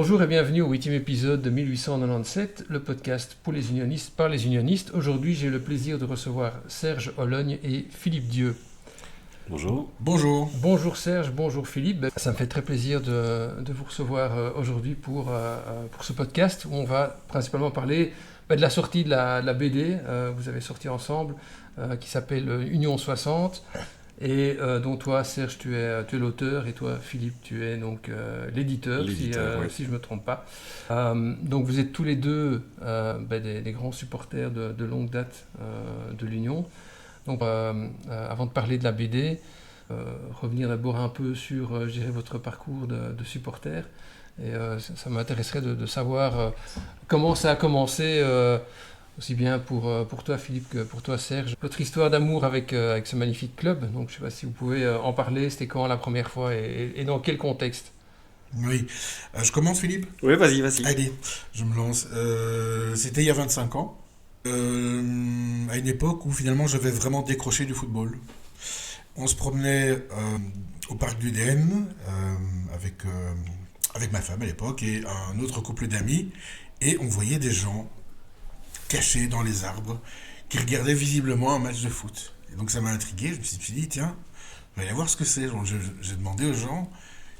Bonjour et bienvenue au 8e épisode de 1897, le podcast pour les unionistes par les unionistes. Aujourd'hui, j'ai le plaisir de recevoir Serge Ologne et Philippe Dieu. Bonjour. Bonjour. Bonjour Serge, bonjour Philippe. Ça me fait très plaisir de vous recevoir aujourd'hui pour ce podcast où on va principalement parler de la sortie de la BD. Vous avez sorti ensemble, qui s'appelle Union 60. Et dont toi, Serge, tu es l'auteur, et toi, Philippe, tu es donc l'éditeur, si je ne me trompe pas. Donc vous êtes tous les deux des grands supporters de longue date de l'Union. Donc avant de parler de la BD, revenir d'abord un peu sur votre parcours de supporter. Et ça m'intéresserait de savoir comment ça a commencé, aussi bien pour toi Philippe que pour toi Serge. Votre histoire d'amour avec ce magnifique club, donc je ne sais pas si vous pouvez en parler, c'était quand la première fois et dans quel contexte? Oui, je commence Philippe ? Oui, vas-y. Allez, je me lance. C'était il y a 25 ans, à une époque où finalement j'avais vraiment décroché du football. On se promenait au parc du Den avec ma femme à l'époque et un autre couple d'amis, et on voyait des gens cachés dans les arbres qui regardaient visiblement un match de foot. Et donc ça m'a intrigué, je me suis dit tiens, on va aller voir ce que c'est. Donc, j'ai demandé aux gens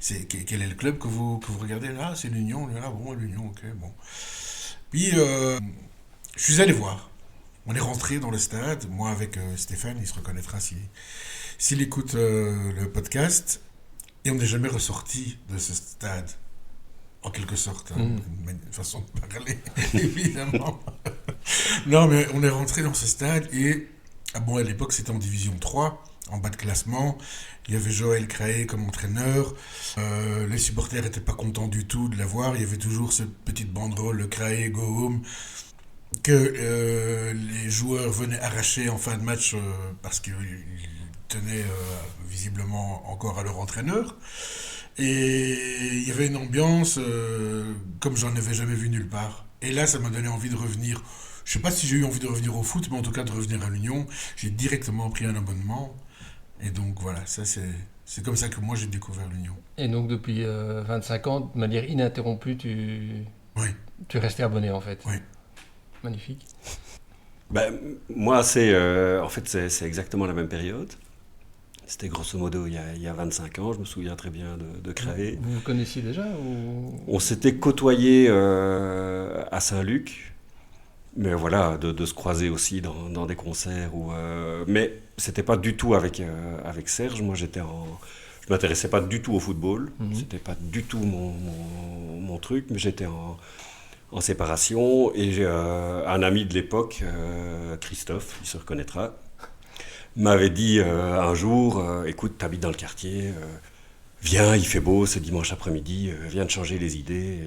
quel est le club que vous regardez là. C'est l'Union. Là, bon, l'Union, ok, bon. Puis je suis allé voir. On est rentré dans le stade, moi avec Stéphane, il se reconnaîtra s'il écoute le podcast, et on n'est jamais ressorti de ce stade. En quelque sorte, une façon de parler, évidemment. Non, mais on est rentré dans ce stade et, à l'époque, c'était en Division 3, en bas de classement. Il y avait Joël Craé comme entraîneur. Les supporters n'étaient pas contents du tout de l'avoir. Il y avait toujours cette petite banderole, le Craé Go Home, que les joueurs venaient arracher en fin de match parce qu'ils tenaient visiblement encore à leur entraîneur. Et il y avait une ambiance comme j'en avais jamais vu nulle part. Et là, ça m'a donné envie de revenir. Je ne sais pas si j'ai eu envie de revenir au foot, mais en tout cas de revenir à l'Union. J'ai directement pris un abonnement. Et donc voilà, ça c'est comme ça que moi j'ai découvert l'Union. Et donc depuis 25 ans, de manière ininterrompue, tu es resté abonné en fait. Oui. Magnifique. Moi, c'est exactement la même période. C'était grosso modo il y a 25 ans, je me souviens très bien de Craé. Vous vous connaissiez déjà ou... On s'était côtoyés à Saint-Luc, mais voilà, de se croiser aussi dans des concerts. Mais c'était pas du tout avec Serge. Moi, je m'intéressais pas du tout au football. C'était pas du tout mon truc, mais j'étais en séparation. Et j'ai un ami de l'époque, Christophe, il se reconnaîtra, m'avait dit un jour, écoute, t'habites dans le quartier, viens, il fait beau, c'est dimanche après-midi, viens te changer les idées.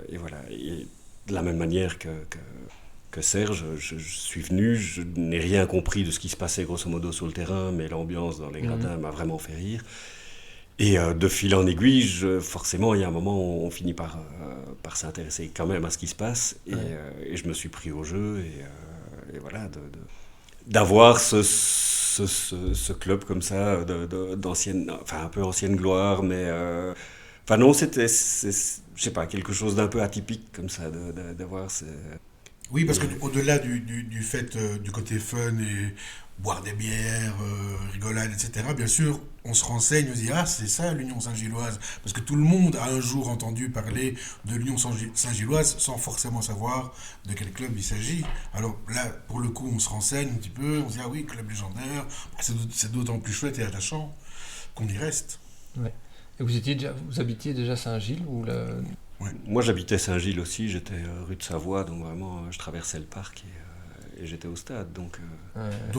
Et voilà. Et de la même manière que Serge, je suis venu, je n'ai rien compris de ce qui se passait grosso modo sur le terrain, mais l'ambiance dans les gradins m'a vraiment fait rire. Et de fil en aiguille, forcément, il y a un moment où on finit par s'intéresser quand même à ce qui se passe. Et je me suis pris au jeu. Et voilà, d'avoir ce club comme ça, d'ancienne, enfin un peu ancienne gloire, mais non, c'était, je sais pas, quelque chose d'un peu atypique comme ça, d'avoir Oui, parce qu'au-delà du fait du côté fun et boire des bières, rigolade, etc., bien sûr, on se renseigne, on se dit « Ah, c'est ça l'Union Saint-Gilloise ». Parce que tout le monde a un jour entendu parler de l'Union Saint-Gilloise sans forcément savoir de quel club il s'agit. Alors là, pour le coup, on se renseigne un petit peu, on se dit « Ah oui, club légendaire ». C'est d'autant plus chouette et attachant qu'on y reste. Ouais. Et vous habitiez déjà Saint-Gilles ou Ouais. Moi, j'habitais Saint-Gilles aussi, j'étais rue de Savoie, donc vraiment, je traversais le parc et j'étais au stade. Donc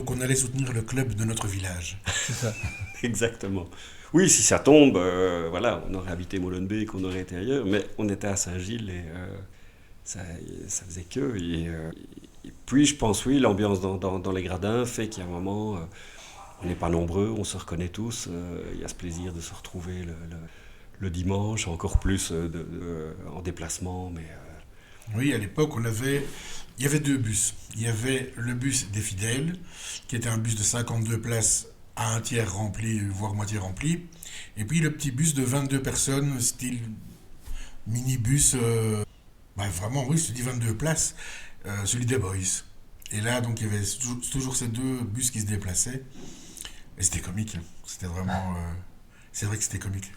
on allait soutenir le club de notre village. C'est ça. Exactement. Oui, si ça tombe, voilà, on aurait habité Molenbeek, on aurait été ailleurs, mais on était à Saint-Gilles et ça faisait que. Et puis, je pense, oui, l'ambiance dans les gradins fait qu'à un moment, on n'est pas nombreux, on se reconnaît tous, il y a ce plaisir de se retrouver le dimanche, encore plus en déplacement. Mais Oui, à l'époque, il y avait deux bus. Il y avait le bus des fidèles, qui était un bus de 52 places à un tiers rempli, voire moitié rempli. Et puis le petit bus de 22 personnes, style minibus, vraiment, oui, je te dis 22 places, celui des Boys. Et là, donc, il y avait toujours ces deux bus qui se déplaçaient. Et c'était comique. Hein. C'était vraiment. C'est vrai que c'était comique.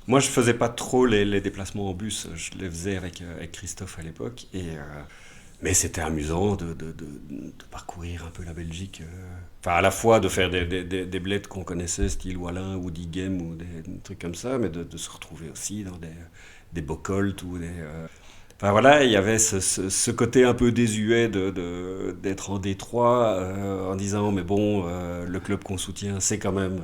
Moi, je faisais pas trop les déplacements en bus. Je les faisais avec Christophe à l'époque. Mais c'était amusant de parcourir un peu la Belgique. Enfin, à la fois de faire des bleds qu'on connaissait, style Wallin ou Digem ou des trucs comme ça, mais de se retrouver aussi dans des Bocholt ou des. Enfin voilà, il y avait ce côté un peu désuet d'être en Détroit en disant mais bon, le club qu'on soutient, c'est quand même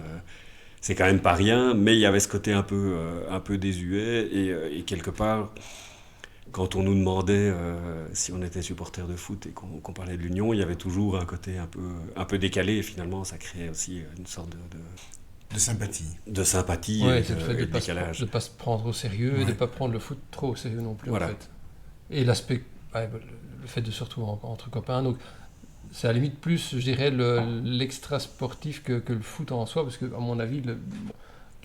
pas rien, mais il y avait ce côté un peu désuet et quelque part, quand on nous demandait si on était supporter de foot et qu'on parlait de l'Union, il y avait toujours un côté un peu décalé et finalement ça créait aussi une sorte de sympathie. De sympathie ouais, et c'est le fait de décalage. Ne pas se prendre au sérieux et de ne pas prendre le foot trop au sérieux non plus, Voilà. en fait. Et l'aspect, le fait de se retrouver entre copains, donc c'est à la limite plus, je dirais, l'extra sportif que le foot en soi, parce que à mon avis,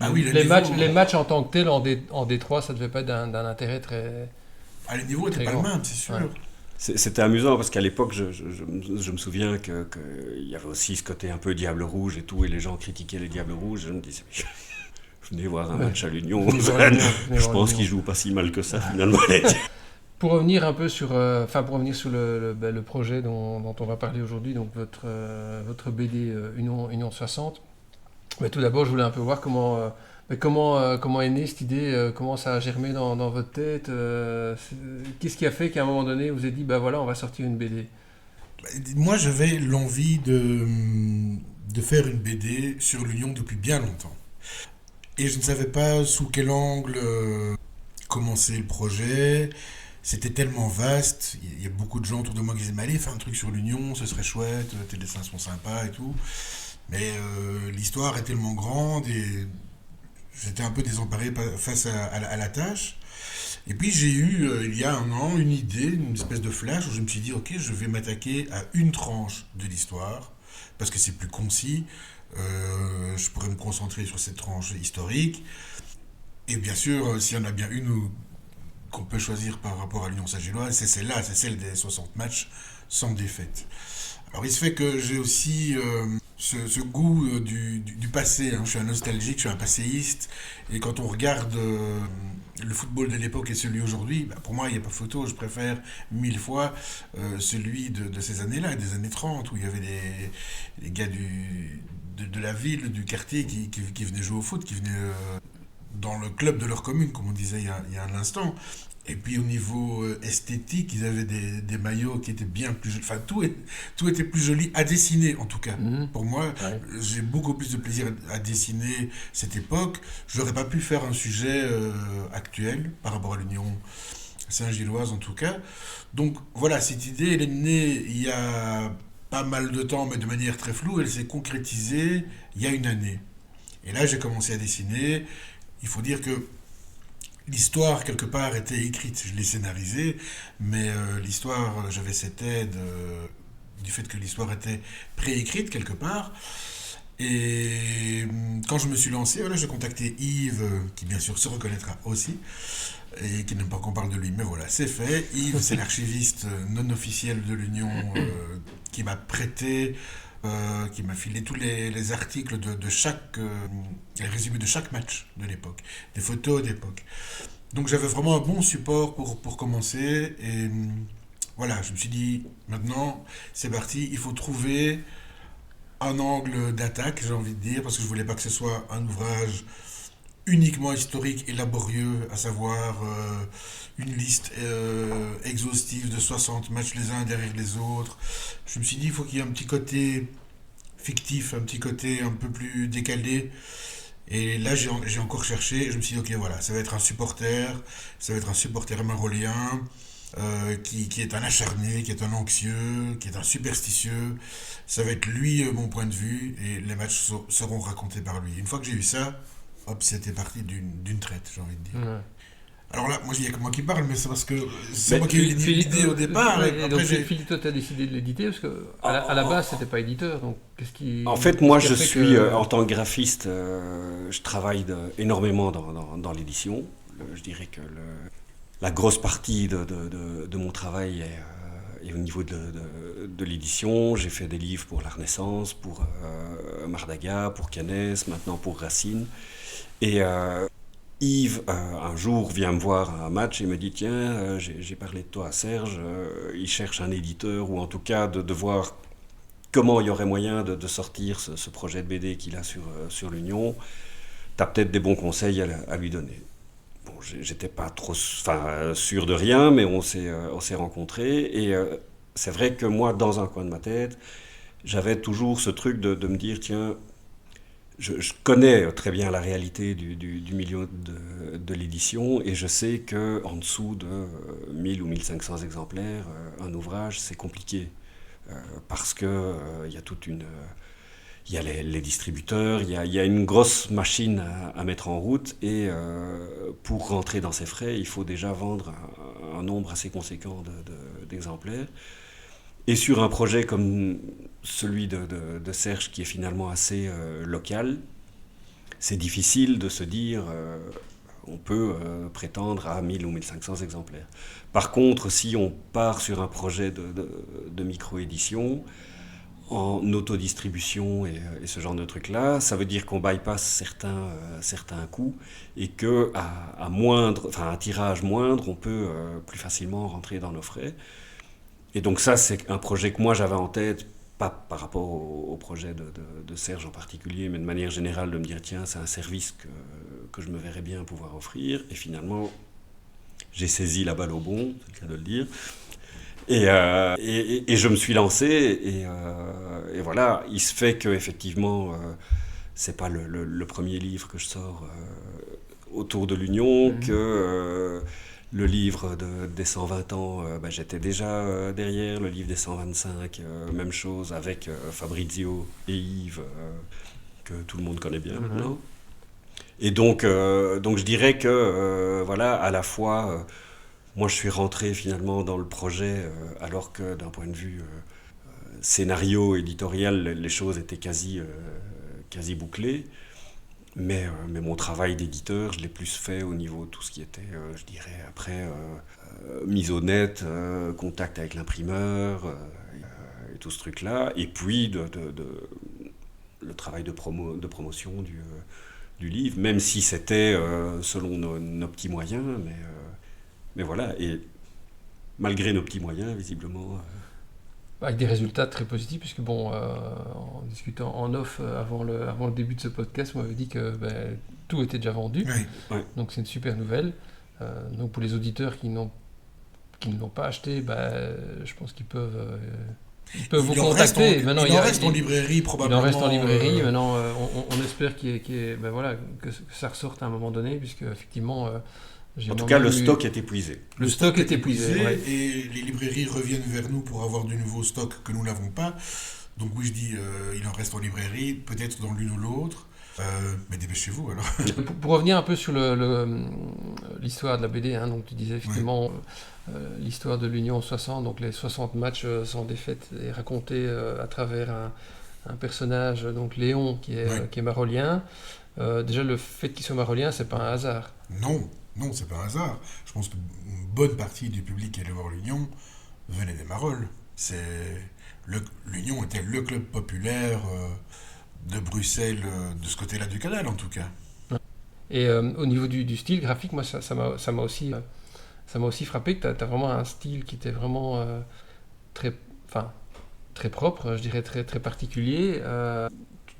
les matchs en tant que tels en Détroit, ça devait pas être d'un intérêt très. Ah, les niveaux n'étaient pas le même, c'est sûr. Ouais. C'était amusant parce qu'à l'époque, je me souviens qu'il y avait aussi ce côté un peu Diable Rouge et tout, et les gens critiquaient les Diables Rouges. Je me disais, venez voir un match à l'Union. Je pense qu'ils jouent pas si mal que ça finalement. Pour revenir un peu sur le projet dont on va parler aujourd'hui, donc votre BD Union 60. Mais tout d'abord, je voulais un peu voir comment est née cette idée, comment ça a germé dans votre tête. Qu'est-ce qui a fait qu'à un moment donné, vous avez dit, voilà, on va sortir une BD. Moi, j'avais l'envie de faire une BD sur l'Union depuis bien longtemps. Et je ne savais pas sous quel angle commencer le projet. C'était tellement vaste, il y a beaucoup de gens autour de moi qui disaient « Mais allez, fais un truc sur l'Union, ce serait chouette, tes dessins sont sympas et tout. » Mais l'histoire est tellement grande et j'étais un peu désemparé face à la tâche. Et puis j'ai eu, il y a un an, une idée, une espèce de flash où je me suis dit « Ok, je vais m'attaquer à une tranche de l'histoire, parce que c'est plus concis, je pourrais me concentrer sur cette tranche historique. Et bien sûr, s'il y en a bien une qu'on peut choisir par rapport à l'Union Saint-Gilloise, c'est celle-là, c'est celle des 60 matchs sans défaite. Alors il se fait que j'ai aussi ce goût du passé, hein. Je suis un nostalgique, je suis un passéiste, et quand on regarde le football de l'époque et celui aujourd'hui, pour moi il n'y a pas photo, je préfère 1000 fois celui de ces années-là, des années 30, où il y avait les gars de la ville, du quartier qui venaient jouer au foot, qui venaient dans le club de leur commune, comme on disait il y a un instant. Et puis au niveau esthétique, ils avaient des maillots qui étaient bien plus jolis. Enfin, tout était plus joli à dessiner, en tout cas. Mmh. Pour moi, j'ai beaucoup plus de plaisir à dessiner cette époque. Je n'aurais pas pu faire un sujet actuel par rapport à l'Union Saint-Gilloise, en tout cas. Donc voilà, cette idée, elle est née il y a pas mal de temps, mais de manière très floue. Elle s'est concrétisée il y a une année. Et là, j'ai commencé à dessiner. Il faut dire que l'histoire, quelque part, était écrite. Je l'ai scénarisée, mais l'histoire, j'avais cette aide du fait que l'histoire était préécrite, quelque part. Et quand je me suis lancé, voilà, j'ai contacté Yves, qui bien sûr se reconnaîtra aussi, et qui n'aime pas qu'on parle de lui, mais voilà, c'est fait. Yves, c'est l'archiviste non officiel de l'Union qui m'a prêté... qui m'a filé tous les articles de chaque... les résumés de chaque match de l'époque, des photos d'époque. Donc j'avais vraiment un bon support pour commencer. Et voilà, je me suis dit, maintenant, c'est parti, il faut trouver un angle d'attaque, j'ai envie de dire, parce que je ne voulais pas que ce soit un ouvrage uniquement historique et laborieux, à savoir une liste exhaustive de 60 matchs les uns derrière les autres. Je me suis dit, il faut qu'il y ait un petit côté fictif, un petit côté un peu plus décalé. Et là, j'ai encore cherché, et je me suis dit, ok, voilà, ça va être un supporter marolien, qui est un acharné, qui est un anxieux, qui est un superstitieux. Ça va être lui, mon point de vue, et les matchs seront racontés par lui. Une fois que j'ai eu ça, hop, c'était parti d'une traite, j'ai envie de dire. Ouais. Alors là, moi, il n'y a que moi qui parle, mais c'est parce que c'est moi qui ai eu l'idée au départ. Philippe, toi, tu as décidé de l'éditer, parce qu'à la base, c'était pas éditeur. Donc, en fait, moi, je suis, en tant que graphiste, je travaille énormément dans l'édition. Je dirais que la grosse partie de mon travail est au niveau de l'édition. J'ai fait des livres pour la Renaissance, pour Mardaga, pour Canès, maintenant pour Racine. Et Yves, un jour, vient me voir à un match et me dit: tiens, j'ai parlé de toi à Serge, il cherche un éditeur, ou en tout cas de voir comment il y aurait moyen de sortir ce projet de BD qu'il a sur l'Union. Tu as peut-être des bons conseils à lui donner. Bon, j'étais pas trop sûr de rien, mais on s'est rencontrés. Et c'est vrai que moi, dans un coin de ma tête, j'avais toujours ce truc de me dire: tiens, je connais très bien la réalité du milieu de l'édition, et je sais qu'en dessous de 1000 ou 1500 exemplaires, un ouvrage, c'est compliqué. Parce que y a toute une... il y a les distributeurs, il y a une grosse machine à mettre en route, et pour rentrer dans ces frais, il faut déjà vendre un nombre assez conséquent d'exemplaires. Et sur un projet comme celui de Serge, qui est finalement assez local, c'est difficile de se dire on peut prétendre à 1000 ou 1500 exemplaires. Par contre, si on part sur un projet de micro-édition, en autodistribution et ce genre de trucs-là, ça veut dire qu'on bypasse certains coûts, et qu'à un tirage moindre, on peut plus facilement rentrer dans nos frais. Et donc ça, c'est un projet que moi j'avais en tête, pas par rapport au projet de Serge en particulier, mais de manière générale, de me dire: tiens, c'est un service que je me verrais bien pouvoir offrir. Et finalement, j'ai saisi la balle au bon, c'est le cas de le dire. Et je me suis lancé, et voilà, il se fait qu'effectivement, c'est pas le premier livre que je sors autour de l'Union, que le livre des 120 ans, j'étais déjà derrière, le livre des 125, même chose avec Fabrizio et Yves, que tout le monde connaît bien maintenant. Et donc je dirais que, voilà, à la fois... moi, je suis rentré finalement dans le projet alors que d'un point de vue scénario, éditorial, les choses étaient quasi bouclées. Mais mon travail d'éditeur, je l'ai plus fait au niveau de tout ce qui était, je dirais, après, mise au net, contact avec l'imprimeur, et tout ce truc-là. Et puis, le travail de promotion du livre, même si c'était selon nos petits moyens, mais voilà, et malgré nos petits moyens, visiblement... Avec des résultats très positifs, puisque bon, en discutant en off avant le début de ce podcast, on m'avait dit que tout était déjà vendu. Oui. Donc c'est une super nouvelle. Donc pour les auditeurs qui ne l'ont pas acheté, je pense qu'ils peuvent... ils peuvent vous contacter. Maintenant, il en reste en librairie, probablement. Il en reste en librairie. Maintenant, on espère que ça ressorte à un moment donné, puisque effectivement... en tout cas, le stock est épuisé. Le stock est épuisé, ouais. Et les librairies reviennent vers nous pour avoir du nouveau stock que nous n'avons pas. Donc oui, je dis, il en reste en librairie, peut-être dans l'une ou l'autre. Mais dépêchez-vous alors. Pour revenir un peu sur l'histoire de la BD, hein, donc tu disais effectivement l'histoire de l'Union 60, donc les 60 matchs sans défaite, est racontée à travers un personnage, donc Léon, qui est marolien. Déjà, le fait qu'il soit marolien, c'est pas un hasard. Non, c'est pas un hasard. Je pense qu'une bonne partie du public qui allait voir l'Union venait des Marolles. L'Union était le club populaire de Bruxelles, de ce côté-là du canal en tout cas. Et au niveau du style graphique, moi ça m'a aussi frappé que tu as vraiment un style qui était vraiment très propre, je dirais très, très particulier.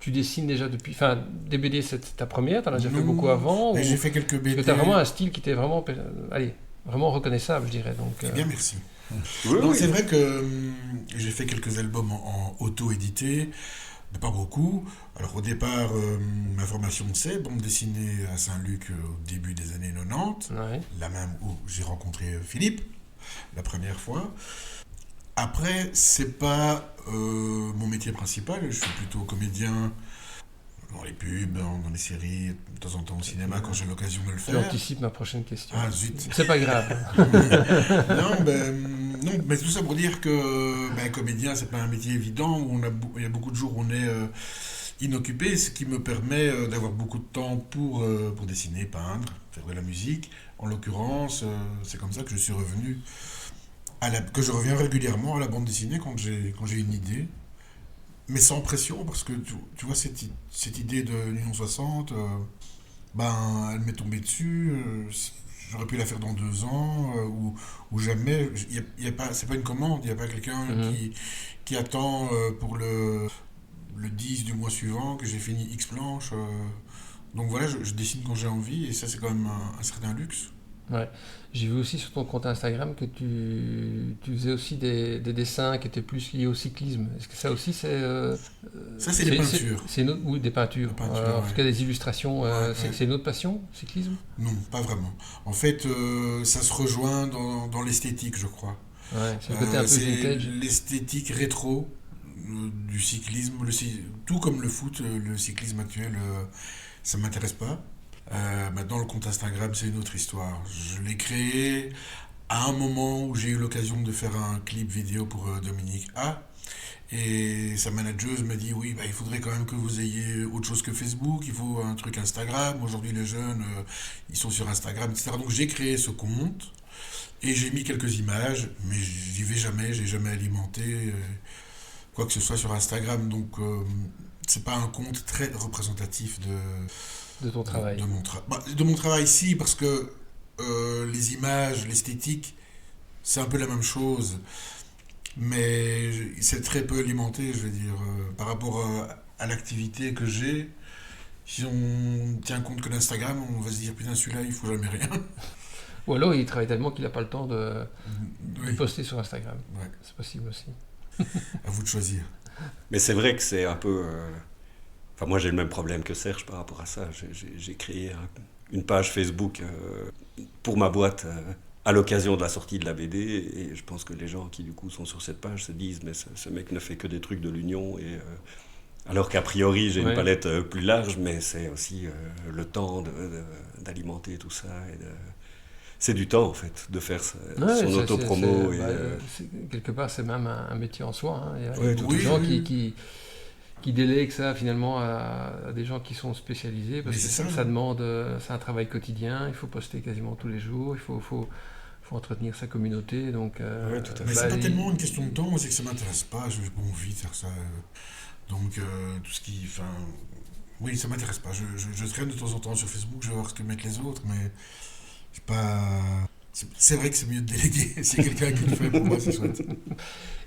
Tu dessines déjà depuis... Enfin, des BD, c'est ta première, tu en as déjà fait beaucoup avant? J'ai fait quelques BD. Tu as vraiment un style qui était vraiment, vraiment reconnaissable, je dirais. Donc, bien, merci. Oui. C'est vrai que j'ai fait quelques albums en auto-édité, mais pas beaucoup. Alors au départ, ma formation c'est bande dessinée à Saint-Luc au début des années 90, là même où j'ai rencontré Philippe, la première fois. Après, c'est pas mon métier principal, je suis plutôt comédien dans les pubs, dans les séries, de temps en temps au cinéma quand j'ai l'occasion de le faire. J'anticipe ma prochaine question. Ah zut. C'est pas grave. Non, mais tout ça pour dire que comédien, c'est pas un métier évident, où il y a beaucoup de jours où on est inoccupé, ce qui me permet d'avoir beaucoup de temps pour dessiner, peindre, faire de la musique, En l'occurrence, c'est comme ça que je suis revenu, que je reviens régulièrement à la bande dessinée quand j'ai une idée, mais sans pression, parce que tu vois, cette idée de l'Union 60, ben, elle m'est tombée dessus. J'aurais pu la faire dans 2 ans, ou jamais. Y a pas, c'est pas une commande, il n'y a pas quelqu'un qui attend pour le 10 du mois suivant que j'ai fini X planches. Donc voilà, je dessine quand j'ai envie, et ça, c'est quand même un certain luxe. Ouais. J'ai vu aussi sur ton compte Instagram que tu faisais aussi des dessins qui étaient plus liés au cyclisme. Est-ce que ça aussi Ça, c'est des peintures. c'est une autre, oui, des peintures. Des peintures, En tout ouais. cas, des illustrations. Ouais, C'est ouais. c'est une autre passion, cyclisme? Non, pas vraiment. En fait, ça se rejoint dans l'esthétique, je crois. Ouais, c'est le côté un peu C'est vintage. l'esthétique rétro du cyclisme. Tout comme le foot, le cyclisme actuel, ça m'intéresse pas. Maintenant, le compte Instagram, c'est une autre histoire. Je l'ai créé à un moment où j'ai eu l'occasion de faire un clip vidéo pour Dominique A. Et sa manageuse m'a dit oui, bah, il faudrait quand même que vous ayez autre chose que Facebook, il faut un truc Instagram. Aujourd'hui, les jeunes, ils sont sur Instagram, etc. Donc j'ai créé ce compte et j'ai mis quelques images, mais j'y vais jamais, j'ai jamais alimenté quoi que ce soit sur Instagram. Donc c'est pas un compte très représentatif De ton travail. de mon travail, si, parce que les images, l'esthétique, c'est un peu la même chose. Mais c'est très peu alimenté, je veux dire, par rapport à l'activité que j'ai. Si on tient compte que d'Instagram, on va se dire, putain, celui-là, il faut jamais rien. Ou alors il travaille tellement qu'il n'a pas le temps de Oui, poster sur Instagram. ouais, C'est possible aussi. à vous de choisir. Mais c'est vrai que c'est un peu. Enfin, moi, j'ai le même problème que Serge par rapport à ça. J'ai créé une page Facebook pour ma boîte à l'occasion de la sortie de la BD. Et je pense que les gens qui, du coup, sont sur cette page se disent mais ce mec ne fait que des trucs de l'Union. Alors qu'a priori, j'ai une Ouais. palette plus large, mais c'est aussi le temps d'alimenter tout ça. C'est du temps, en fait, de faire Ouais, son autopromo. quelque part, c'est même un métier en soi, hein. Il y a Ouais, beaucoup tout de à gens fait. qui délèguent ça finalement à des gens qui sont spécialisés parce Mais que c'est ça. ça demande, c'est un travail quotidien. Il faut poster quasiment tous les jours. Il faut entretenir sa communauté. Donc, Ouais, tout à fait. Mais bah, c'est pas tellement une question de temps, moi, c'est que ça m'intéresse pas. Je n'ai pas envie de faire ça. Donc, tout ce qui. Enfin. Oui, ça m'intéresse pas. Je traîne de temps en temps sur Facebook, je vais voir ce que mettent les autres, mais c'est pas. C'est vrai que c'est mieux de déléguer. Si quelqu'un qui le fait, pour moi, c'est chouette.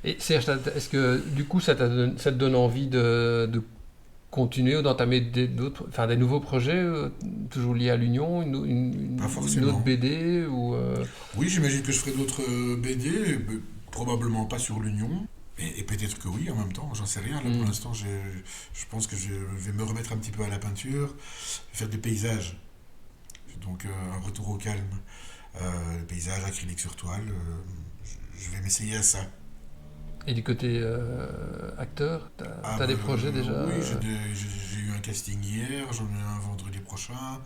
Et Serge, est-ce que du coup ça te donne envie de continuer ou d'entamer des nouveaux projets, toujours liés à l'Union, Pas une forcément. autre BD ou Oui, j'imagine que je ferai d'autres BD, probablement pas sur l'Union. Et peut-être que oui, en même temps, j'en sais rien. Là, pour l'instant, je pense que je vais me remettre un petit peu à la peinture, faire des paysages. Donc, un retour au calme. Paysages acrylique sur toile. Je vais m'essayer à ça. Et du côté acteur, t'as des projets déjà Oui, j'ai eu un casting hier, j'en ai un vendredi prochain.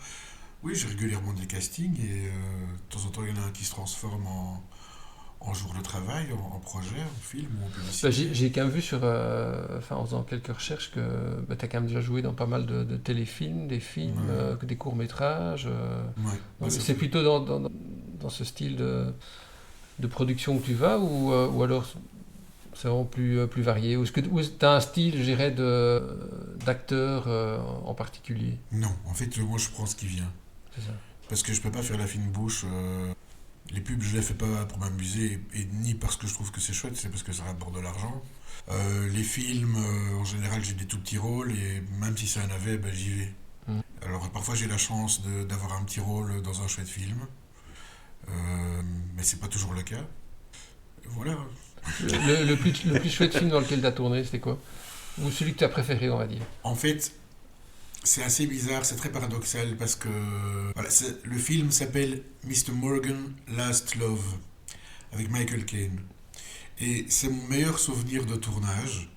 Oui, j'ai régulièrement des castings et de temps en temps, il y en a un qui se transforme en jour de travail, en projet, en film ou en publicité. Bah, j'ai quand même vu en faisant quelques recherches que bah, tu as quand même déjà joué dans pas mal de téléfilms, des films, Ouais. des courts-métrages. Ouais. Ouais, ça C'est fait- plutôt dans ce style de production que tu vas ou alors c'est vraiment plus varié? Ou est-ce que tu as un style, je dirais, d'acteur en particulier? Non, en fait, moi, je prends ce qui vient. C'est ça. Parce que je peux pas faire la fine bouche. Les pubs, je les fais pas pour m'amuser, et ni parce que je trouve que c'est chouette, c'est parce que ça rapporte de l'argent. Les films, en général, j'ai des tout petits rôles, et même si ça en avait, ben, j'y vais. Mm. Alors, parfois, j'ai la chance d'avoir un petit rôle dans un chouette film, mais c'est pas toujours le cas. Voilà. Le plus chouette film dans lequel tu as tourné, c'était quoi? Ou celui que tu as préféré, on va dire? En fait, c'est assez bizarre, c'est très paradoxal, parce que voilà, le film s'appelle Mr. Morgan Last Love, avec Michael Caine. Et c'est mon meilleur souvenir de tournage,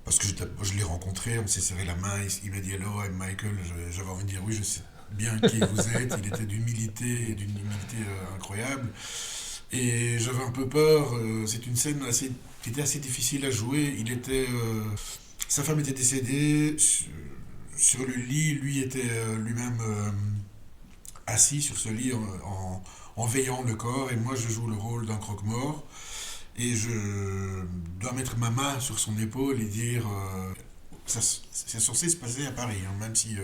parce que je l'ai rencontré, on s'est serré la main, il m'a dit hello, I'm Michael, j'avais envie de dire oui, je sais bien qui vous êtes, il était d'humilité et d'une humilité incroyable. Et j'avais un peu peur, c'est une scène qui était assez difficile à jouer, sa femme était décédée, sur le lit, lui était lui-même assis sur ce lit en veillant le corps, et moi je joue le rôle d'un croque-mort, et je dois mettre ma main sur son épaule et dire... c'est censé se passer à Paris, hein, même si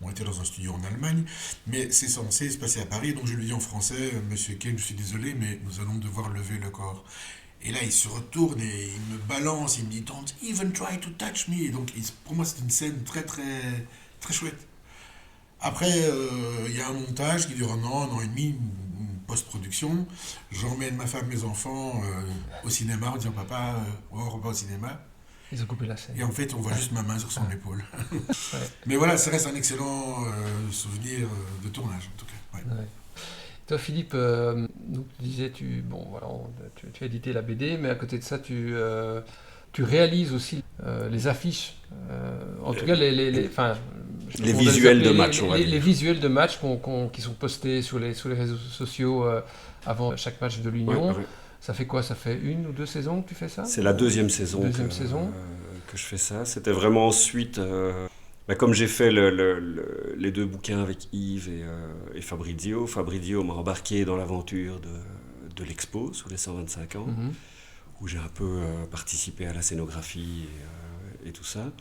on était dans un studio en Allemagne, mais c'est censé se passer à Paris, donc je lui dis en français, Monsieur Ken, je suis désolé, mais nous allons devoir lever le corps. Et là, il se retourne et il me balance, il me dit Don't even try to touch me. Donc, pour moi, c'est une scène très, très, très chouette. Après, il y a un montage qui dure un an et demi, une post-production. J'emmène ma femme, mes enfants au cinéma en disant Papa, on va au cinéma. Ils ont coupé la scène. Et en fait, on voit juste ma main sur son épaule. Ouais. Mais voilà, ça reste un excellent souvenir de tournage, en tout cas. Ouais. Ouais. Toi, Philippe, donc, tu disais, tu as édité la BD, mais à côté de ça, tu réalises aussi les affiches, en tout cas les visuels de match, on va dire. Les visuels de match qui sont postés sur les réseaux sociaux avant chaque match de l'Union. Ouais. Ça fait quoi? Ça fait 1 ou 2 saisons que tu fais ça? C'est la deuxième saison, que je fais ça. C'était vraiment ensuite... comme j'ai fait les 2 bouquins avec Yves et Fabrizio, Fabrizio m'a embarqué dans l'aventure de l'Expo sur les 125 ans, où j'ai un peu participé à la scénographie et tout ça.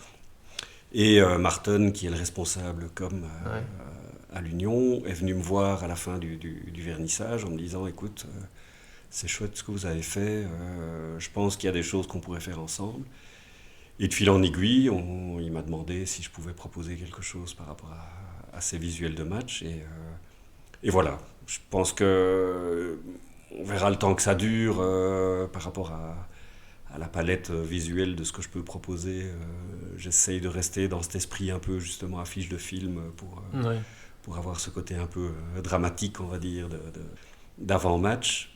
Et Martin, qui est le responsable à l'Union, est venu me voir à la fin du vernissage en me disant « Écoute, c'est chouette ce que vous avez fait, je pense qu'il y a des choses qu'on pourrait faire ensemble ». Et de fil en aiguille, il m'a demandé si je pouvais proposer quelque chose par rapport à ces visuels de match. Et voilà, je pense que on verra le temps que ça dure par rapport à la palette visuelle de ce que je peux proposer. J'essaye de rester dans cet esprit un peu justement affiche de film pour avoir ce côté un peu dramatique, on va dire, d'avant-match.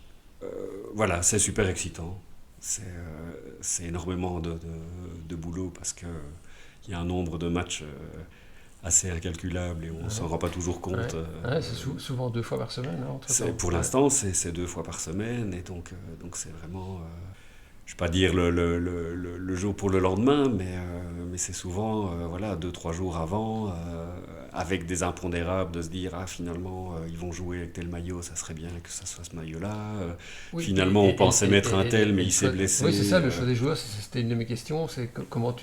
Voilà, c'est super excitant. C'est énormément de boulot parce qu'il y a un nombre de matchs assez incalculable et on ne s'en rend pas toujours compte. C'est souvent 2 fois par semaine. Hein, pour l'instant, c'est 2 fois par semaine et donc c'est vraiment, je ne vais pas dire le jour pour le lendemain, mais c'est souvent 2-3 jours avant, avec des impondérables, de se dire finalement ils vont jouer avec tel maillot, ça serait bien que ça soit ce maillot-là. Finalement on pensait mettre un tel, mais il s'est blessé. Oui, c'est ça, le choix des joueurs, c'était une de mes questions, c'est comment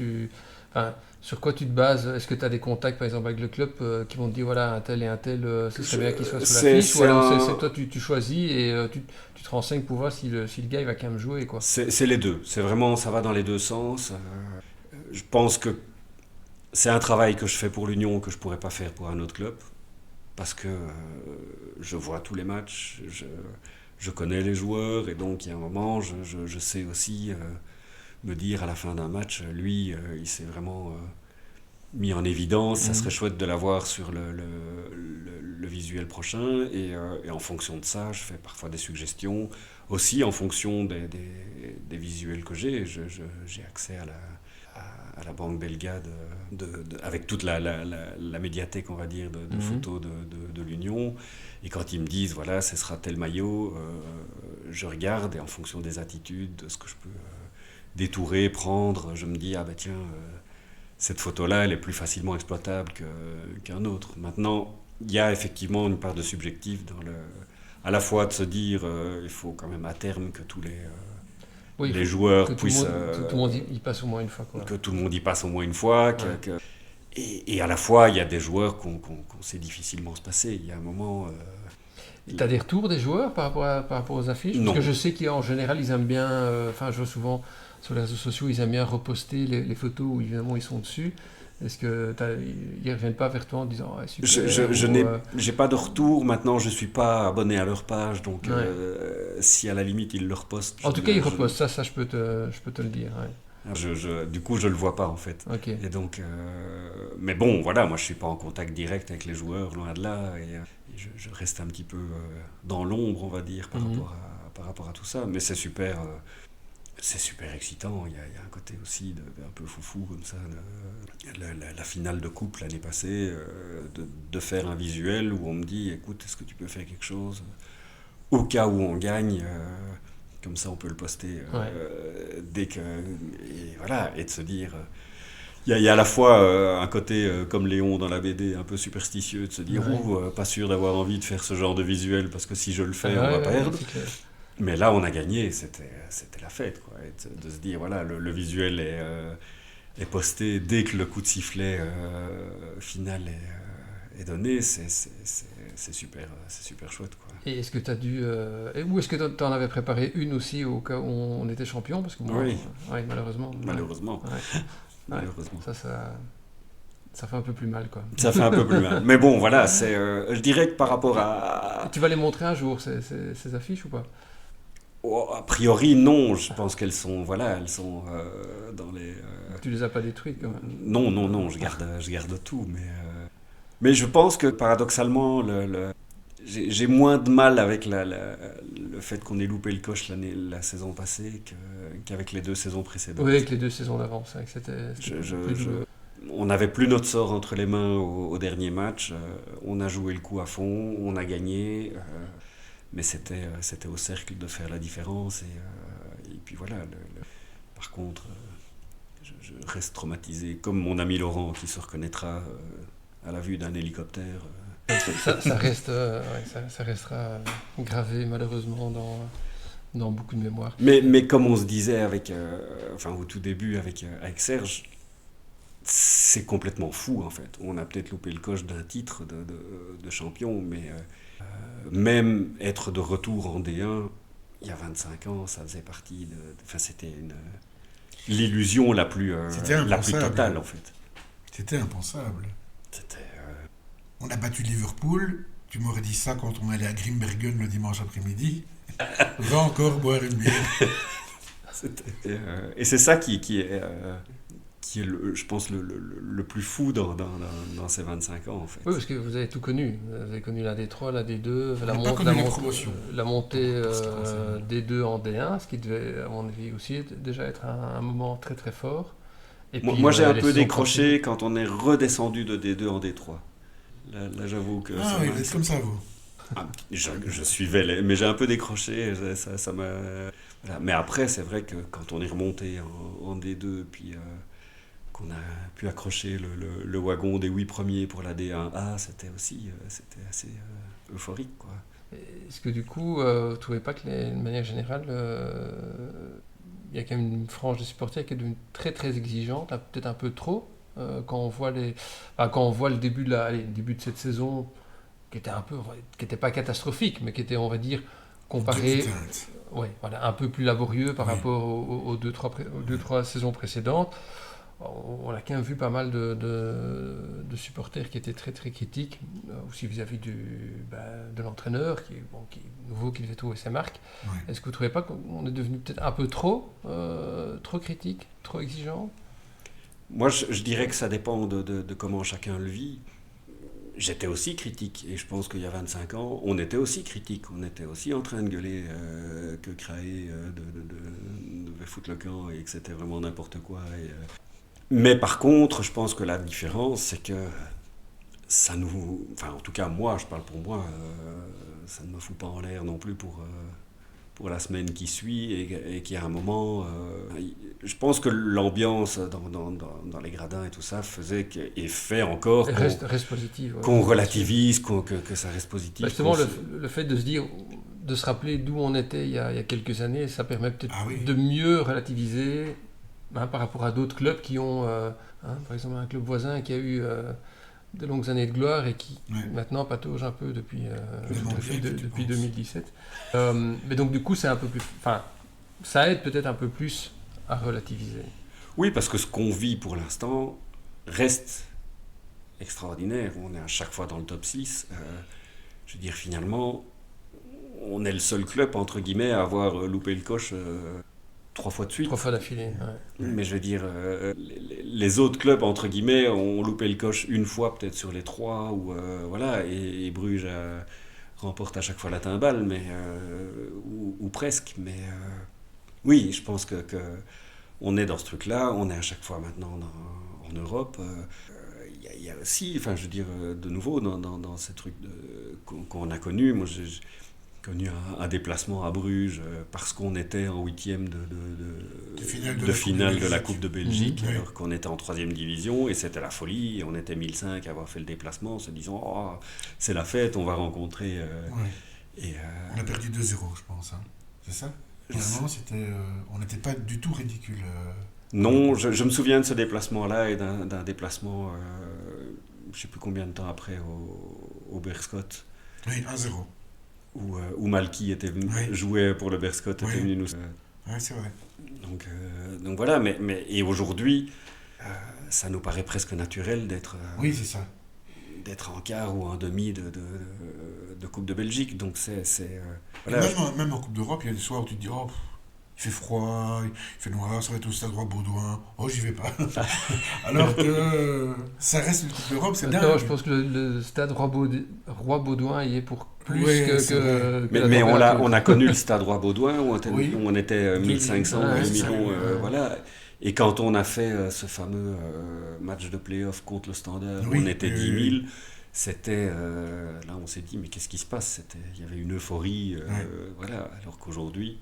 sur quoi tu te bases? Est-ce que tu as des contacts par exemple avec le club qui vont te dire voilà un tel et un tel, ce serait bien qu'il soit sur la fiche, ou alors c'est toi tu choisis et tu te renseignes pour voir si le gars il va quand même jouer quoi. C'est les deux, c'est vraiment, ça va dans les deux sens. Je pense que c'est un travail que je fais pour l'Union que je ne pourrais pas faire pour un autre club, parce que je vois tous les matchs, je connais les joueurs, et donc il y a un moment, je sais aussi me dire à la fin d'un match, lui, il s'est vraiment mis en évidence, ça serait chouette de l'avoir sur le visuel prochain, et en fonction de ça, je fais parfois des suggestions, aussi en fonction des visuels que j'ai accès à la banque belgade avec toute la médiathèque, on va dire, de photos de l'Union. Et quand ils me disent, voilà, ce sera tel maillot, je regarde et en fonction des attitudes, de ce que je peux détourer, prendre, je me dis, tiens, cette photo-là, elle est plus facilement exploitable qu'un autre. Maintenant, il y a effectivement une part de subjectif à la fois de se dire, il faut quand même à terme que tous les joueurs puissent... tout le monde y passe au moins une fois. Quoi. Que tout le monde y passe au moins une fois. Et à la fois, il y a des joueurs qu'on sait difficilement se passer. Il y a un moment... Tu as des retours des joueurs par rapport aux affiches? Non. Parce que je sais qu'en général, ils aiment bien... je vois souvent sur les réseaux sociaux, ils aiment bien reposter les photos où évidemment ils sont dessus. Est-ce qu'ils ne reviennent pas vers toi en disant super, j'ai pas de retour. Maintenant, je ne suis pas abonné à leur page, donc si à la limite ils le repostent... En tout cas, ils repostent, ça je peux te le dire. Ouais. Du coup, je le vois pas en fait. Okay. Et donc, mais bon, voilà, moi je suis pas en contact direct avec les joueurs, loin de là, et je reste un petit peu dans l'ombre, on va dire, par rapport à tout ça. Mais c'est super excitant. Il y a un côté aussi un peu foufou comme ça. La finale de coupe l'année passée, de faire un visuel où on me dit, écoute, est-ce que tu peux faire quelque chose au cas où on gagne? Comme ça, on peut le poster dès que... Et voilà, et de se dire... Il y a à la fois un côté, comme Léon dans la BD, un peu superstitieux, de se dire, Ouais. pas sûr d'avoir envie de faire ce genre de visuel, parce que si je le Ah, fais, on va ouais, perdre. c'est clair. Mais là, on a gagné, c'était la fête, quoi. Et de se dire, voilà, le visuel est posté dès que le coup de sifflet final est donné, c'est super chouette, quoi. Et est-ce que tu as dû. Ou est-ce que tu en avais préparé une aussi au cas où on était champion? Parce que moi, Oui, ouais, malheureusement. malheureusement. Ouais. Ouais. Malheureusement. Ça fait un peu plus mal, quoi. Ça fait un peu plus mal. Mais bon, voilà, je dirais que par rapport Et à... tu vas les montrer un jour, ces affiches, ou pas? A priori, non, je pense qu'elles sont, voilà, elles sont dans les... Tu les as pas détruites, quand même. Non, je garde tout, mais je pense que paradoxalement, j'ai moins de mal avec le fait qu'on ait loupé le coche la saison passée qu'avec les 2 saisons précédentes. Oui, avec les 2 saisons d'avant, c'est vrai que On n'avait plus notre sort entre les mains au dernier match. On a joué le coup à fond, on a gagné, mais c'était au cercle de faire la différence. Et puis voilà, par contre, je reste traumatisé, comme mon ami Laurent qui se reconnaîtra à la vue d'un hélicoptère. Ça reste, ça restera gravé malheureusement dans beaucoup de mémoires. Mais comme on se disait au tout début avec Serge, c'est complètement fou en fait. On a peut-être loupé le coche d'un titre de champion, mais même être de retour en D1, il y a 25 ans, ça faisait partie c'était l'illusion la plus totale en fait. C'était impensable. C'était... On a battu Liverpool. Tu m'aurais dit ça quand on allait à Grimbergen le dimanche après-midi. Va encore boire une bière. Et c'est ça qui est je pense, le plus fou dans ces 25 ans, en fait. Oui, parce que vous avez tout connu. Vous avez connu la D3, la D2, la montée D2 en D1, ce qui devait, à mon avis, aussi déjà être un moment très très fort. Et puis, moi j'ai un peu décroché quand on est redescendu de D2 en D3. Là j'avoue que... Ah oui, vous êtes comme ça, vous. Je suivais, mais j'ai un peu décroché, ça m'a... Voilà. Mais après, c'est vrai que quand on est remonté en D2, puis qu'on a pu accrocher le wagon des 8 premiers pour la D1A, c'était assez euphorique, quoi. Est-ce que du coup, vous ne trouvez pas que, de manière générale, il y a quand même une frange de supporters qui est devenue très très exigeante, peut-être un peu trop, quand on voit le début de cette saison, qui était pas catastrophique, mais qui était, on va dire, comparé, ouais, voilà, un peu plus laborieux par rapport aux 2-3 saisons précédentes. On a quand même vu pas mal de supporters qui étaient très très critiques, aussi vis-à-vis de l'entraîneur, qui est nouveau, qui devait trouver ses marques. Ouais. Est-ce que vous ne trouvez pas qu'on est devenu peut-être un peu trop critique, trop exigeant? Moi, je dirais que ça dépend de comment chacun le vit. J'étais aussi critique, et je pense qu'il y a 25 ans, on était aussi critique. On était aussi en train de gueuler que Craé devait foutre le camp et que c'était vraiment n'importe quoi. Mais par contre, je pense que la différence, c'est que ça nous... Enfin, en tout cas, moi, je parle pour moi, ça ne me fout pas en l'air non plus pour la semaine qui suit et qu'il y a un moment... je pense que l'ambiance dans les gradins et tout ça faisait et fait encore Reste positive. Ouais, qu'on relativise, que ça reste positif. Justement, le fait de se dire, de se rappeler d'où on était il y a quelques années, ça permet peut-être de mieux relativiser par rapport à d'autres clubs qui ont, par exemple un club voisin qui a eu de longues années de gloire et qui maintenant patauge un peu depuis 2017. Mais donc du coup, c'est un peu plus, ça aide peut-être un peu plus à relativiser. Oui, parce que ce qu'on vit pour l'instant reste extraordinaire. On est à chaque fois dans le top 6. Je veux dire, finalement, on est le seul club, entre guillemets, à avoir loupé le coche 3 fois de suite. 3 fois d'affilée, ouais. Mais je veux dire, les autres clubs, entre guillemets, ont loupé le coche une fois, peut-être sur les 3, voilà, et Bruges remporte à chaque fois la timbale, mais, ou presque. Mais oui, je pense que on est dans ce truc-là, on est à chaque fois maintenant en Europe. Il y a aussi, enfin, je veux dire, de nouveau, dans ces trucs qu'on a connus, moi, connu un déplacement à Bruges parce qu'on était en 8e de finale de la Coupe de Belgique, alors qu'on était en 3e division, et c'était la folie, et on était 1005 à avoir fait le déplacement, en se disant oh, c'est la fête, on va rencontrer... On a perdu 2-0, je pense, hein. C'est ça? Finalement, on n'était pas du tout ridicule. Non, je me souviens de ce déplacement-là et d'un déplacement, je ne sais plus combien de temps après, au Berscott. Oui, 1-0. Où Malky était venu jouer pour le Berscott, était venu nous... Oui, c'est vrai. Donc voilà, et aujourd'hui, ça nous paraît presque naturel d'être... oui, c'est ça. D'être en quart ou en demi de Coupe de Belgique, donc voilà. Même en Coupe d'Europe, il y a des soirs où tu te dis oh, il fait froid, il fait noir, ça va être au Stade Roi-Baudouin, oh j'y vais pas. Alors que ça reste une Coupe d'Europe, c'est dingue. Je pense que le Stade Roi-Baudouin y est pour plus que mais on a connu le Stade Roi-Baudouin où on était 1500, 1 million, voilà. Et quand on a fait ce fameux match de play-off contre le Standard, où on était 10 000, c'était... là, on s'est dit, mais qu'est-ce qui se passe? Il y avait une euphorie, voilà. Alors qu'aujourd'hui,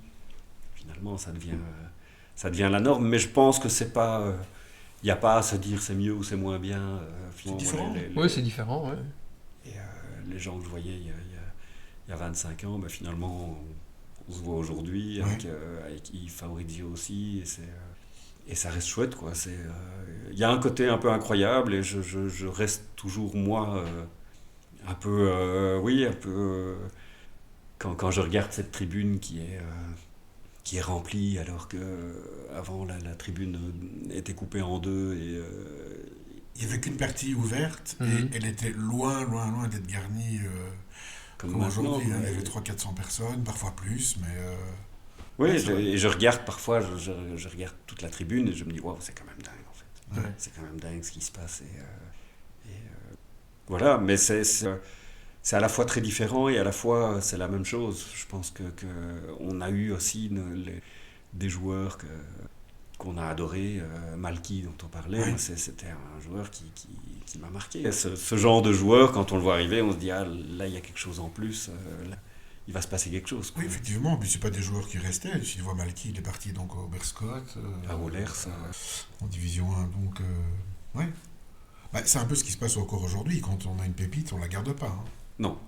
finalement, ça devient la norme. Mais je pense que c'est pas... il n'y a pas à se dire c'est mieux ou c'est moins bien. C'est différent. Oui, c'est différent, ouais. Et les gens que je voyais il y a 25 ans, finalement, on se voit aujourd'hui avec Yves Fabrizio aussi, et ça reste chouette, quoi. Il y a un côté un peu incroyable, et je reste toujours, moi, un peu... quand je regarde cette tribune qui est remplie, alors qu'avant, la tribune était coupée en deux, et... il n'y avait qu'une partie ouverte, et elle était loin d'être garnie comme aujourd'hui. Il y avait 300-400 personnes, parfois plus, mais... oui, et je regarde parfois, je regarde toute la tribune et je me dis, wow, c'est quand même dingue en fait. Ouais. C'est quand même dingue ce qui se passe. Voilà, mais c'est à la fois très différent et à la fois c'est la même chose. Je pense qu'on a eu aussi des joueurs qu'on a adorés. Malky, dont on parlait, c'était un joueur qui m'a marqué. Ce genre de joueur, quand on le voit arriver, on se dit, ah là, il y a quelque chose en plus. Là, il va se passer quelque chose, quoi. Oui, effectivement, puis c'est pas des joueurs qui restaient. Si tu vois Malky, il est parti donc au Berscott, à Rollers, en division 1, donc ouais. C'est un peu ce qui se passe encore aujourd'hui. Quand on a une pépite, on la garde pas. Hein. Non.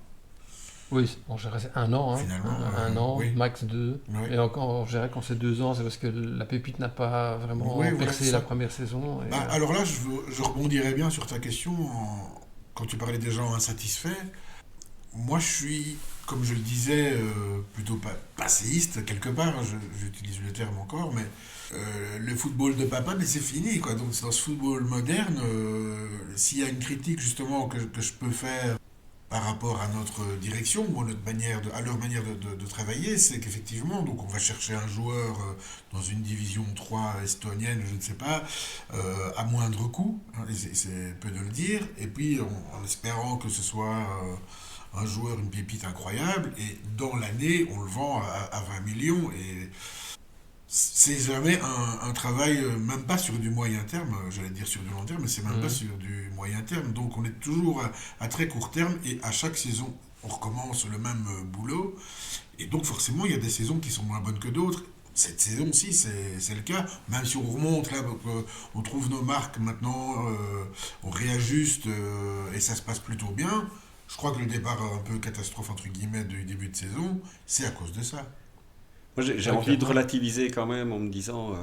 Oui, on gérait 1 an, hein. Finalement, un an, oui. max 2. Ouais. Et encore, on gérait quand c'est 2 ans, c'est parce que la pépite n'a pas vraiment percé la première saison. Et alors là, je rebondirais bien sur ta question. Quand tu parlais des gens insatisfaits, moi je suis, comme je le disais, plutôt passéiste quelque part, j'utilise le terme encore, mais le football de papa, mais c'est fini, quoi. Donc dans ce football moderne, s'il y a une critique justement que je peux faire par rapport à notre direction ou à leur manière de travailler, c'est qu'effectivement, donc on va chercher un joueur dans une division 3 estonienne, je ne sais pas, à moindre coût, hein, c'est peu de le dire, et puis en espérant que ce soit un joueur, une pépite incroyable, et dans l'année, on le vend à 20 millions, et c'est jamais un travail, même pas sur du moyen terme, j'allais dire sur du long terme, mais c'est même pas sur du moyen terme. Donc on est toujours à très court terme, et à chaque saison, on recommence le même boulot. Et donc forcément, il y a des saisons qui sont moins bonnes que d'autres. Cette saison-ci, c'est le cas. Même si on remonte, là, on trouve nos marques maintenant, on réajuste, et ça se passe plutôt bien. Je crois que le départ un peu catastrophe, entre guillemets, du début de saison, c'est à cause de ça. Moi, j'ai envie de relativiser quand même en me disant,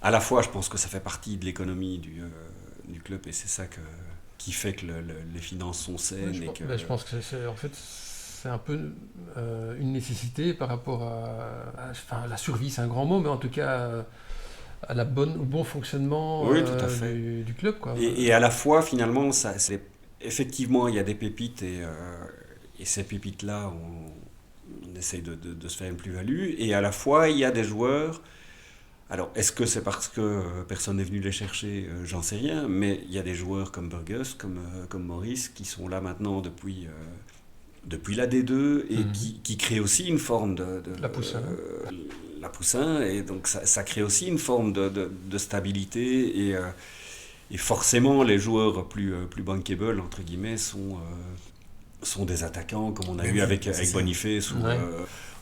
à la fois, je pense que ça fait partie de l'économie du club, et c'est ça qui fait que les finances sont saines. Je pense que c'est un peu une nécessité par rapport à la survie, c'est un grand mot, mais en tout cas au bon fonctionnement tout à fait. du club, quoi. Et à la fois, finalement, effectivement, il y a des pépites, et ces pépites-là, on essaye de se faire une plus-value, et à la fois il y a des joueurs, alors est-ce que c'est parce que personne n'est venu les chercher, j'en sais rien, mais il y a des joueurs comme Burgess, comme Maurice, qui sont là maintenant depuis la D2, et qui créent aussi une forme de la Poussin, et donc ça crée aussi une forme de stabilité, et forcément les joueurs plus bankable, entre guillemets, sont des attaquants, comme on a Mais eu oui, avec c'est ça. Boniface Ouais.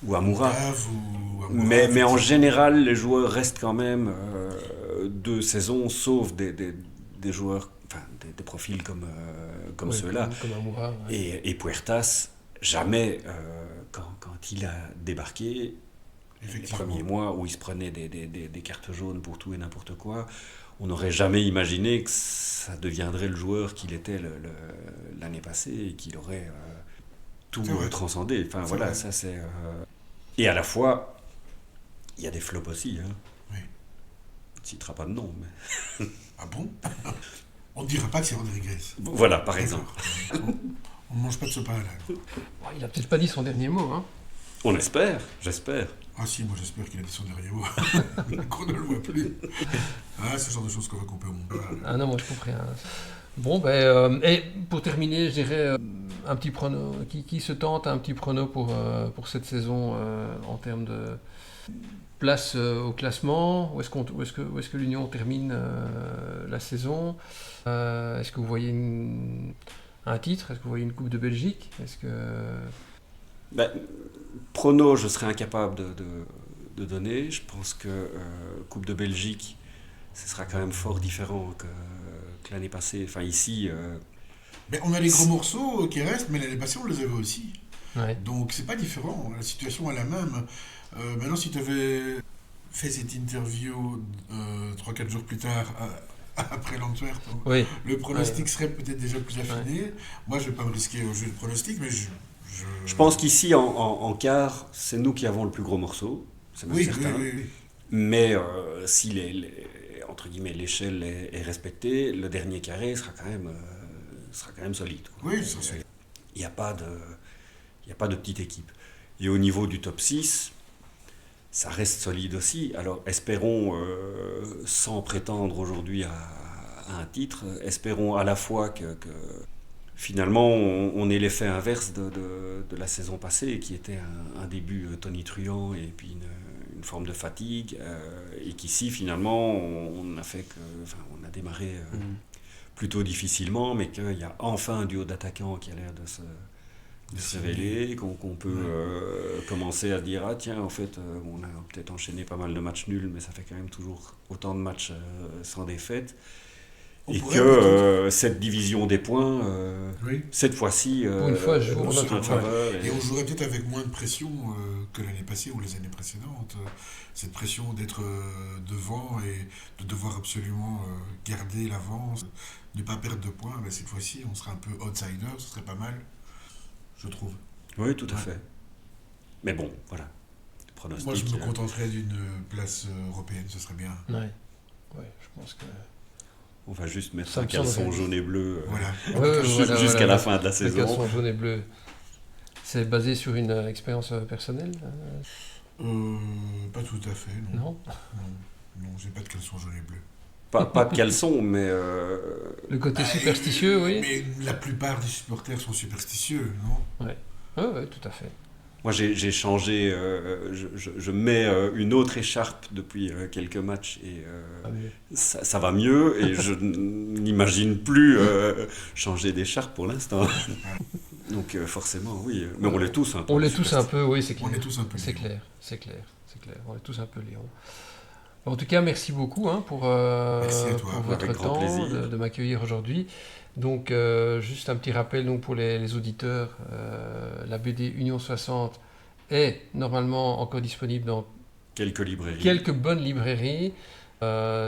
ou Amoura. Dave ou Amoura, Mais en effectivement. général, les joueurs restent quand même de saison, sauf des joueurs, enfin des profils comme Ouais, ceux-là. comme Amoura. Ouais. Et Puertas, jamais, quand il a débarqué, les Effectivement. premiers mois où il se prenait des cartes jaunes pour tout et n'importe quoi, on n'aurait jamais imaginé que ça deviendrait le joueur qu'il était l'année passée et qu'il aurait tout C'est vrai. transcendé. Enfin C'est voilà, vrai. ça c'est... Et à la fois, il y a des flops aussi. Hein. Oui. On ne citera pas de nom, mais... Ah bon? On ne dira pas que c'est Rodriguez. Voilà, par exemple. D'accord. On ne mange pas de ce pain-là. Bon, il a peut-être pas dit son dernier mot. Hein. On espère, j'espère. Ah si, moi j'espère qu'il a dit son dernier mot. Qu'on ne le voit plus. Ah, c'est le genre de choses qu'on va couper au montage. Ah non, moi je comprends rien. Bon, et pour terminer, je dirais un petit prono. Qui se tente un petit prono pour cette saison en termes de place au classement? Où est-ce que l'Union termine la saison? Est-ce que vous voyez un titre? Est-ce que vous voyez une Coupe de Belgique? Est-ce que... Ben, prono, je serais incapable de donner. Je pense que Coupe de Belgique, ce sera quand même fort différent que l'année passée. Enfin, ici, Mais on a les gros morceaux qui restent, mais l'année passée on les avait aussi. Ouais. Donc c'est pas différent, la situation est la même. Maintenant, si tu avais fait cette interview 3-4 jours plus tard, après l'Antwerp, Oui. le pronostic serait peut-être déjà plus affiné. Moi, je vais pas me risquer au jeu de pronostic, mais je pense qu'ici, en quart, c'est nous qui avons le plus gros morceau. C'est même Oui, certain. oui. Mais si entre guillemets, l'échelle est respectée, le dernier carré sera quand même solide. Quoi. Oui, ça c'est. Il n'y a pas de petite équipe. Et au niveau du top 6, ça reste solide aussi. Alors espérons, sans prétendre aujourd'hui à un titre, espérons à la fois que finalement on ait l'effet inverse de la saison passée, qui était un début tonitruant et puis une forme de fatigue, et qu'ici finalement on a démarré plutôt difficilement, mais qu'il y a enfin un duo d'attaquants qui a l'air de se révéler, qu'on peut commencer à dire ah tiens en fait on a peut-être enchaîné pas mal de matchs nuls, mais ça fait quand même toujours autant de matchs sans défaite, et que cette division des points cette fois-ci pour une fois, joue en notre faveur, et on jouerait peut-être avec moins de pression que l'année passée ou les années précédentes. Cette pression d'être devant et de devoir absolument garder l'avance, ne pas perdre de points. Mais cette fois-ci, on serait un peu outsider, ce serait pas mal, je trouve. Oui, tout à fait. Mais bon, voilà. Pronostic, moi, je me contenterais d'une place européenne, ce serait bien. Ouais, je pense que... On va juste mettre Ça un me semble caleçon réaliste. jaune et bleu Voilà. jusqu'à la fin de la Le saison. caleçon jaune et bleu. C'est basé sur une expérience personnelle? Pas tout à fait, non. Non. Non, j'ai pas de caleçon jaune et bleu. Pas de caleçon, mais Le côté superstitieux, oui. Mais la plupart des supporters sont superstitieux, non? Oui, tout à fait. moi j'ai changé. Je mets une autre écharpe depuis quelques matchs et Ah, mieux. ça va mieux, et je n'imagine plus changer d'écharpe pour l'instant. Donc forcément, oui. Mais on l'est tous un peu. On l'est tous un peu, oui, c'est clair. On est tous un peu. C'est clair. On est tous un peu Léon. En tout cas, merci beaucoup pour Merci à toi. pour votre Avec grand temps plaisir. de m'accueillir aujourd'hui. Donc, juste un petit rappel donc, pour les auditeurs. La BD Union 60 est normalement encore disponible dans Quelques librairies. quelques bonnes librairies.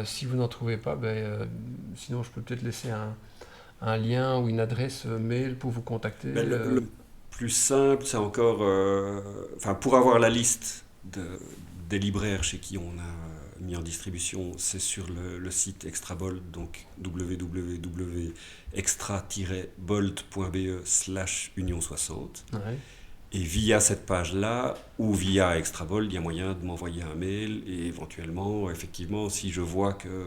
Si vous n'en trouvez pas, sinon je peux peut-être laisser un lien ou une adresse mail pour vous contacter. Ben, le plus simple, c'est encore... pour avoir la liste des libraires chez qui on a mis en distribution, c'est sur le site Extrabold, donc www.extra-bold.be/union60. Ouais. Et via cette page-là, ou via Extrabold, il y a moyen de m'envoyer un mail, et éventuellement, effectivement, si je vois que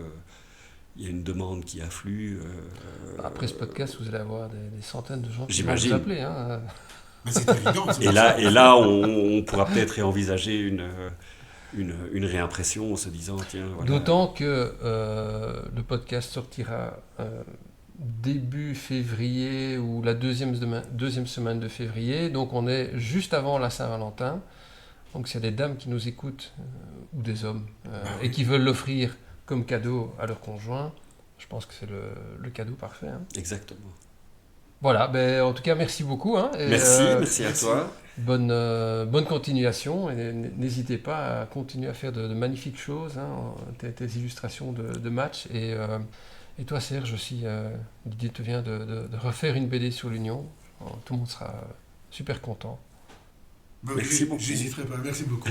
il y a une demande qui afflue... Bah, Après ce podcast, vous allez avoir des centaines de gens qui vont J'imagine. vous appeler. Hein. Mais c'est évident. Et là, on pourra peut-être réenvisager une réimpression en se disant, tiens, voilà. D'autant que le podcast sortira début février ou la deuxième semaine de février. Donc on est juste avant la Saint-Valentin. Donc s'il y a des dames qui nous écoutent, ou des hommes, et qui veulent l'offrir comme cadeau à leur conjoint, je pense que c'est le cadeau parfait. Hein. Exactement. Voilà, ben, en tout cas merci beaucoup. Hein, et, merci à toi. Bonne continuation, et n'hésitez pas à continuer à faire de magnifiques choses, hein, tes illustrations de matchs. Et toi Serge aussi, l'idée te vient de refaire une BD sur l'Union. Tout le monde sera super content. Bah, Merci beaucoup. J'hésiterai pas, merci beaucoup.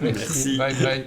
Merci. Bye bye.